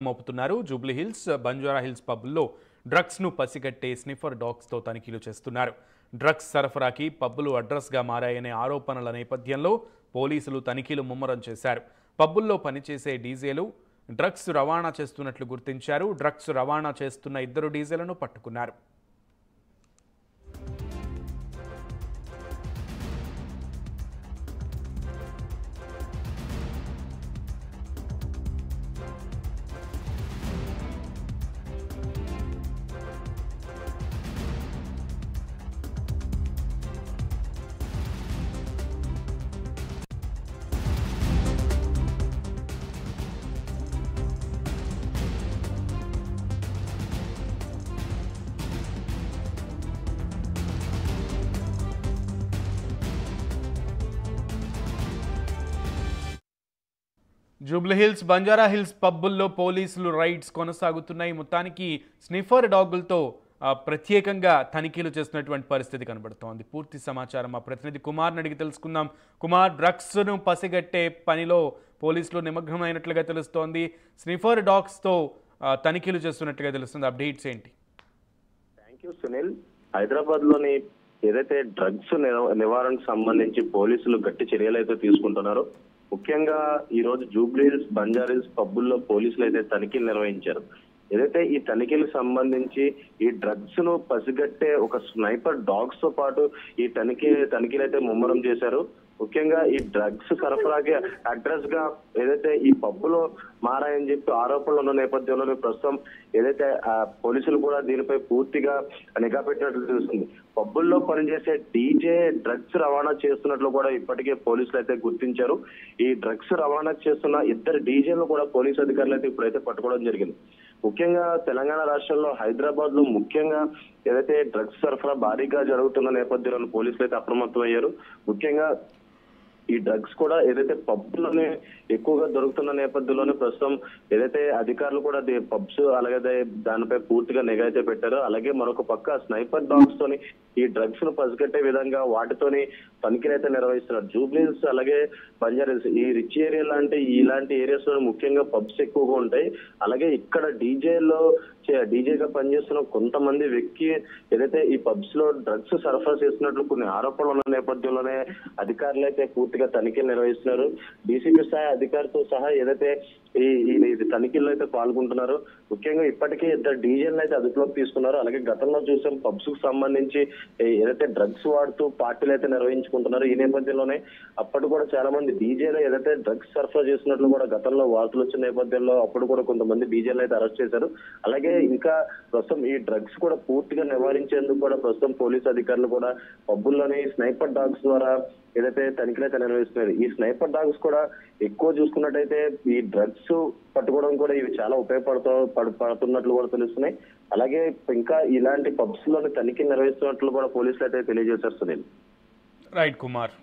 మోపుతున్నారు. జూబ్లీ హిల్స్, బంజారా హిల్స్ పబ్బుల్లో డ్రగ్స్ను పసిగట్టే స్నిఫర్ డాగ్స్తో తనిఖీలు చేస్తున్నారు. డ్రగ్స్ సరఫరాకి పబ్బులు అడ్రస్గా మారాయనే ఆరోపణల నేపథ్యంలో పోలీసులు తనిఖీలు ముమ్మరం చేశారు. పబ్బుల్లో పనిచేసే డీజేలు డ్రగ్స్ రవాణా చేస్తున్నట్లు గుర్తించారు. డ్రగ్స్ రవాణా చేస్తున్న 2 డీజేలను పట్టుకున్నారు. జూబ్లీ హిల్స్, బంజారా హిల్స్ పబ్బుల్లో పోలీసులు రైడ్స్ కొనసాగుతున్నాయి. మొత్తానికి స్నిఫర్ డాగులతో ప్రత్యేకంగా తనిఖీలు చేస్తున్నటువంటి పరిస్థితి కనబడుతోంది. పూర్తి సమాచారం మా ప్రతినిధి కుమార్ని అడిగి తెలుసుకుందాం. కుమార్, డ్రగ్స్ను పసిగట్టే పనిలో పోలీసులు నిమగ్నమైనట్లుగా తెలుస్తోంది. స్నిఫర్ డాగ్స్తో తనిఖీలు చేస్తున్నట్లుగా తెలుస్తుంది. అప్డేట్స్ ఏంటి? Thank you Sunil. హైదరాబాద్ లోని ఏదైతే డ్రగ్స్ నివారణకు సంబంధించి పోలీసులు గట్టి చర్యలు అయితే తీసుకుంటున్నారో, ముఖ్యంగా ఈ రోజు జూబ్లీ హిల్స్, బంజారా హిల్స్ పబ్బుల్లో పోలీసులు అయితే తనిఖీలు నిర్వహించారు. ఏదైతే ఈ తనిఖీలకు సంబంధించి ఈ డ్రగ్స్ ను పసిగట్టే ఒక స్నైపర్ డాగ్స్ తో పాటు ఈ తనిఖీలు అయితే ముమ్మరం చేశారు. ముఖ్యంగా ఈ డ్రగ్స్ సరఫరాకి అడ్రస్ గా ఏదైతే ఈ పబ్బులో మారాయని చెప్పి ఆరోపణలు ఉన్న నేపథ్యంలో ప్రస్తుతం ఏదైతే పోలీసులు కూడా దీనిపై పూర్తిగా నిఘా పెట్టినట్లు తెలుస్తుంది. పబ్బుల్లో పనిచేసే డీజే డ్రగ్స్ రవాణా చేస్తున్నట్లు కూడా ఇప్పటికే పోలీసులు అయితే గుర్తించారు. ఈ డ్రగ్స్ రవాణా చేస్తున్న 2 డీజేలను కూడా పోలీసు అధికారులు అయితే ఇప్పుడైతే పట్టుకోవడం జరిగింది. ముఖ్యంగా తెలంగాణ రాష్ట్రంలో హైదరాబాద్ లో ముఖ్యంగా ఏదైతే డ్రగ్స్ సరఫరా భారీగా జరుగుతున్న నేపథ్యంలో పోలీసులు అయితే అప్రమత్తం అయ్యారు. ముఖ్యంగా ఈ డ్రగ్స్ కూడా ఏదైతే పబ్లోనే ఎక్కువగా దొరుకుతున్న నేపథ్యంలోనే ప్రస్తుతం ఏదైతే అధికారులు కూడా పబ్స్ అలాగే దానిపై పూర్తిగా నిఘా అయితే పెట్టారు. అలాగే మరొక పక్క స్నైపర్ డాగ్స్ తోని ఈ డ్రగ్స్ ను పసిగట్టే విధంగా వాటితోని తనిఖీలు అయితే నిర్వహిస్తున్నారు. జూబ్లీ హిల్స్ అలాగే బంజారా హిల్స్ ఈ రిచ్ ఏరియా ఇలాంటి ఏరియాస్ లో ముఖ్యంగా పబ్స్ ఎక్కువగా ఉంటాయి. అలాగే ఇక్కడ డీజేగా పనిచేస్తున్న కొంతమంది వ్యక్తి ఏదైతే ఈ పబ్స్ లో డ్రగ్స్ సరఫరా చేస్తున్నట్లు కొన్ని ఆరోపణలు ఉన్న నేపథ్యంలోనే అధికారులు అయితే పూర్తిగా తనిఖీలు నిర్వహిస్తున్నారు. డీసీపీ స్థాయి అధికారితో సహా ఏదైతే ఈ తనిఖీల్లో అయితే పాల్గొంటున్నారు. ముఖ్యంగా ఇప్పటికే 2 డీజేలను అయితే అదుపులోకి తీసుకున్నారు. అలాగే గతంలో చూసాం పబ్స్ కు సంబంధించి ఏదైతే డ్రగ్స్ వాడుతూ పార్టీలు అయితే నిర్వహించుకుంటున్నారు. ఈ నేపథ్యంలోనే అప్పటి కూడా చాలా మంది డీజేలు ఏదైతే డ్రగ్స్ సరఫరా చేస్తున్నట్లు కూడా గతంలో వార్తలు వచ్చిన నేపథ్యంలో అప్పుడు కూడా కొంతమంది డీజేలు అయితే అరెస్ట్ చేశారు. అలాగే ఇంకా ప్రస్తుతం ఈ డ్రగ్స్ కూడా పూర్తిగా నివారించేందుకు కూడా ప్రస్తుతం పోలీసు అధికారులు కూడా పబ్బుల్లోని స్నైపర్ డాగ్స్ ద్వారా ఏదైతే తనిఖీలు అయితే నిర్వహిస్తున్నారు. ఈ స్నైపర్ డాగ్స్ కూడా ఎక్కువ చూసుకున్నట్టయితే ఈ డ్రగ్స్ పట్టుకోవడం కూడా ఇవి చాలా పడుతున్నట్లు కూడా తెలుస్తున్నాయి. అలాగే ఇంకా ఇలాంటి పబ్స్ లోని తనిఖీ నిర్వహిస్తున్నట్లు కూడా పోలీసులు అయితే తెలియజేశారు. సునీల్. రైట్ కుమార్.